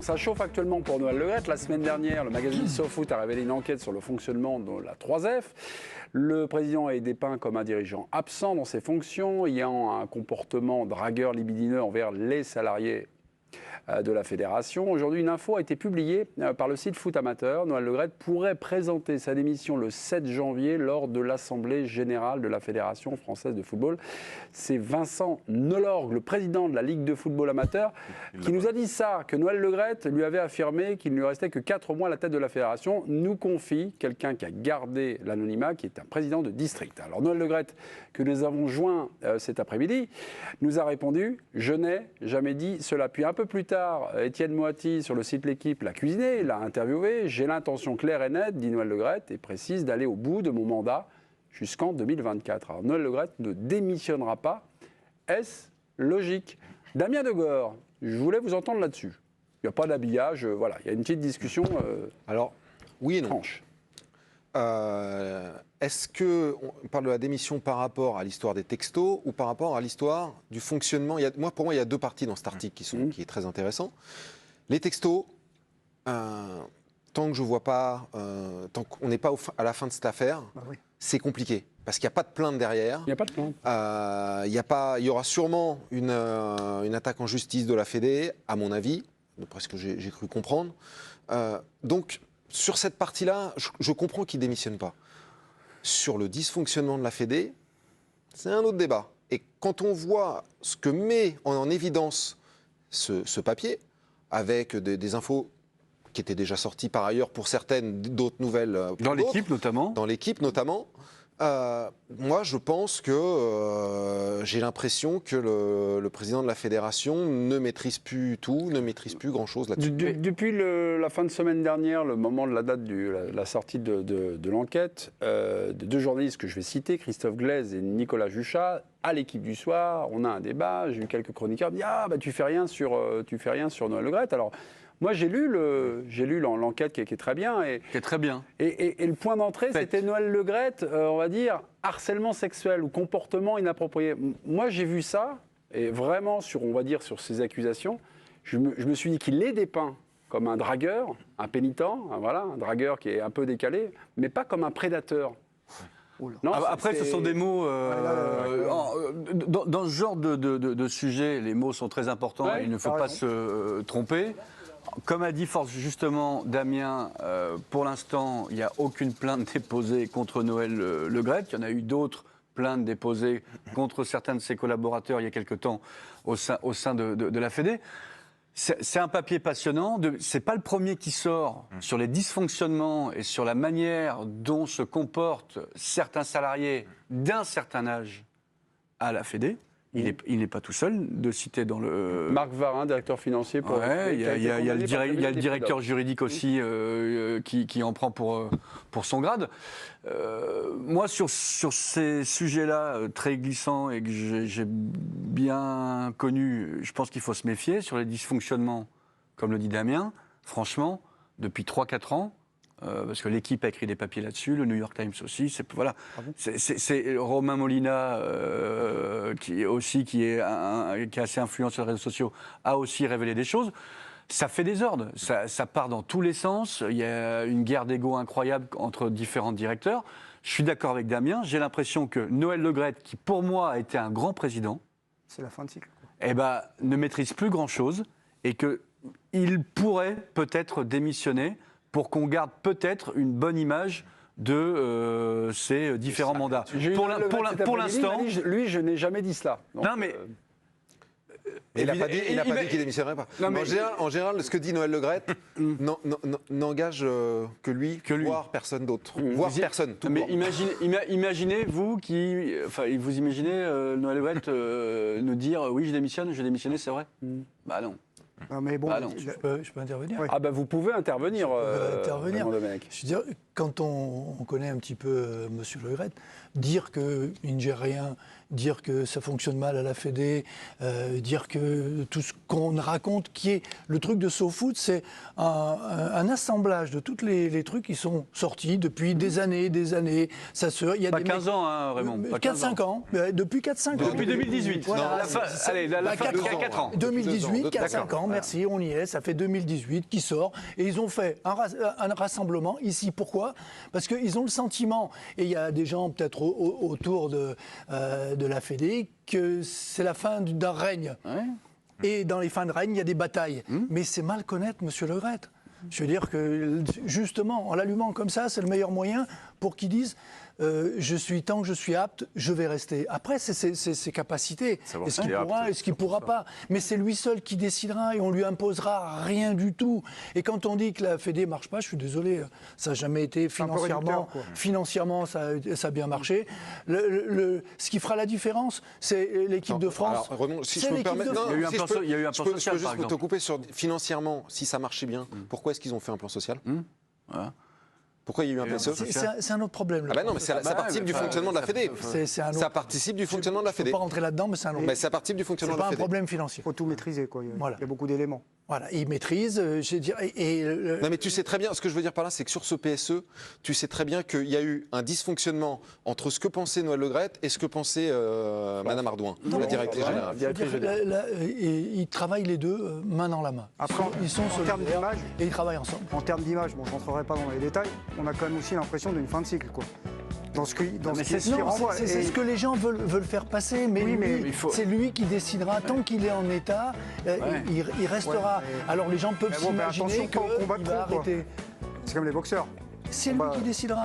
Ça chauffe actuellement pour Noël Le Graët. La semaine dernière, le magazine SoFoot a révélé une enquête sur le fonctionnement de la 3F. Le président est dépeint comme un dirigeant absent dans ses fonctions, ayant un comportement dragueur libidineux envers les salariés de la fédération. Aujourd'hui, une info a été publiée par le site Foot Amateur. Noël Le Graët pourrait présenter sa démission le 7 janvier lors de l'Assemblée générale de la Fédération française de football. C'est Vincent Nelorgue, le président de la Ligue de football amateur, qui nous a dit ça, que Noël Le Graët lui avait affirmé qu'il ne lui restait que 4 mois à la tête de la fédération. Nous confie quelqu'un qui a gardé l'anonymat, qui est un président de district. Alors Noël Le Graët, que nous avons joint cet après-midi, nous a répondu « Je n'ai jamais dit cela ». Puis un peu plus tard, Étienne Moati, sur le site L'Équipe, l'a cuisiné, l'a interviewé. J'ai l'intention claire et nette, dit Noël Le Graët, et précise d'aller au bout de mon mandat jusqu'en 2024. Alors Noël Le Graët ne démissionnera pas. Est-ce logique? Damien Degore, je voulais vous entendre là-dessus. Il n'y a pas d'habillage, voilà, il y a une petite discussion Alors, oui et non. franche. Est-ce qu'on parle de la démission par rapport à l'histoire des textos ou par rapport à l'histoire du fonctionnement? Pour moi, il y a deux parties dans cet article qui est très intéressant. Les textos, tant que je vois pas, tant qu'on n'est pas à la fin de cette affaire, c'est compliqué. Parce qu'il n'y a pas de plainte derrière. Il n'y a pas de plainte. Il y aura sûrement une attaque en justice de la Fédé, à mon avis, d'après ce que j'ai cru comprendre. Donc, sur cette partie-là, je comprends qu'il ne démissionne pas. Sur le dysfonctionnement de la Fédé, c'est un autre débat. Et quand on voit ce que met en évidence ce papier, avec des infos qui étaient déjà sorties par ailleurs pour certaines, d'autres nouvelles pour Dans d'autres, l'équipe notamment. Dans l'équipe notamment. Moi, je pense que j'ai l'impression que le président de la fédération ne maîtrise plus tout, ne maîtrise plus grand-chose là-dessus. Depuis la fin de semaine dernière, le moment de la date de la sortie de l'enquête, de deux journalistes que je vais citer, Christophe Glaise et Nicolas Juchat, à l'équipe du soir, on a un débat, j'ai eu quelques chroniqueurs qui disent « Ah, bah, tu fais rien sur Noël Le Graët ». Alors, moi, j'ai lu l'enquête qui est très bien. Qui est très bien. Et le point d'entrée, c'était Noël Le Graët, on va dire, harcèlement sexuel ou comportement inapproprié. Moi, j'ai vu ça, et vraiment, on va dire, sur ces accusations, je me suis dit qu'il est dépeint comme un dragueur, un pénitent, un dragueur qui est un peu décalé, mais pas comme un prédateur. Non, après, ce sont des mots... dans ce genre de sujet, les mots sont très importants et il ne faut pas se tromper. Comme a dit fort justement Damien, pour l'instant, il n'y a aucune plainte déposée contre Noël Le Graët. Il y en a eu d'autres plaintes déposées contre certains de ses collaborateurs il y a quelque temps au sein de la Fédé. C'est un papier passionnant. Ce n'est pas le premier qui sort sur les dysfonctionnements et sur la manière dont se comportent certains salariés d'un certain âge à la Fédé. Il n'est pas tout seul, de citer dans le... Marc Varin, directeur financier. Pour il y a le directeur juridique aussi qui en prend pour son grade. Moi, sur ces sujets-là très glissants et que j'ai bien connus, je pense qu'il faut se méfier. Sur les dysfonctionnements, comme le dit Damien, franchement, depuis 3-4 ans, parce que l'équipe a écrit des papiers là-dessus, le New York Times aussi. C'est Romain Molina, qui est assez influent sur les réseaux sociaux, a aussi révélé des choses. Ça fait des ordres, ça part dans tous les sens. Il y a une guerre d'ego incroyable entre différents directeurs. Je suis d'accord avec Damien. J'ai l'impression que Noël Le Graët, qui pour moi a été un grand président, c'est la fin de cycle, ne maîtrise plus grand-chose et qu'il pourrait peut-être démissionner pour qu'on garde peut-être une bonne image de ces différents mandats. Pour l'instant... Lui, je n'ai jamais dit cela. Donc, non, mais... Il n'a pas dit qu'il ne démissionnerait pas. Non, en général, ce que dit Noël Le Graët n'engage que lui, voire personne d'autre. Voire personne, tout mais imaginez, vous vous imaginez Noël Le Graët nous dire « Oui, je démissionne, c'est vrai ?» Bah non. Non, mais bon, je peux intervenir. Oui. Ah ben vous pouvez intervenir. Intervenir. Je veux dire, quand on connaît un petit peu Monsieur Le Graët, dire qu'il ne gère rien dire que ça fonctionne mal à la Fédé, dire que tout ce qu'on raconte, qui est le truc de SoFoot, c'est un assemblage de tous les trucs qui sont sortis depuis des années. Ça se, il y a Pas des 15 ans, hein, Raymond. 4-5 ans. Depuis 4-5 ans. Depuis 2018. Voilà, La fin, c'est- allez, la fin, 4 ans. 2018, 4-5 D'accord. ans, merci, on y est, ça fait 2018 qui sort. Et ils ont fait un rassemblement ici. Pourquoi? Parce qu'ils ont le sentiment, et il y a des gens peut-être autour de la Fédé, que c'est la fin d'un règne. Ouais. Et dans les fins de règne, il y a des batailles. Mais c'est mal connaître M. Le Gret. Je veux dire que, justement, en l'allumant comme ça, c'est le meilleur moyen pour qu'ils disent tant que je suis apte, je vais rester. Après, c'est ses capacités. Savoir Est-ce ce qu'il qu'il est pourra, apte, est-ce qu'il ne pourra pas? Mais c'est lui seul qui décidera et on lui imposera rien du tout. Et quand on dit que la Fédé ne marche pas, je suis désolé, ça n'a jamais été un peu financièrement. réducteur, quoi. Financièrement, ça a bien marché. Ce qui fera la différence, c'est l'équipe de France. Alors, Raymond, si je C'est peux me l'équipe permettre, de France. Il y a eu un si plan je peux- il y a eu un je plan peux social, juste par te exemple. couper sur financièrement, si ça marchait bien. Pourquoi est-ce qu'ils ont fait un plan social Voilà. Pourquoi il y a eu un PSE C'est un autre problème. Ah ben non, mais ça participe du fonctionnement de la Fédé. C'est un autre- Ça participe du fonctionnement de la Je ne Fédé. peux pas rentrer là-dedans, mais c'est un autre. Mais ça participe du C'est fonctionnement de pas la un Fédé. problème financier. Il faut tout maîtriser, quoi. Voilà. Il y a beaucoup d'éléments. Voilà, il maîtrise. Je veux dire, Non mais tu sais très bien, ce que je veux dire par là, c'est que sur ce PSE, tu sais très bien qu'il y a eu un dysfonctionnement entre ce que pensait Noël Le Gret et ce que pensait Madame Ardouin, la directrice générale. je veux dire, ils travaillent les deux main dans la main. Après, Ils sont en termes solidaires d'image, et ils travaillent ensemble. En termes d'image, bon, je ne rentrerai pas dans les détails, on a quand même aussi l'impression d'une fin de cycle, quoi. Dans ce qui Non, renvoie. c'est Et- ce que les gens veulent faire passer, mais, Oui, mais lui, il faut- c'est lui qui décidera. Tant qu'il est en état, il restera. Ouais, mais- Alors les gens peuvent Mais bon, mais s'imaginer attention, pas au combat qu'il trop, va quoi. arrêter. C'est comme les boxeurs. C'est lui Bah, qui décidera.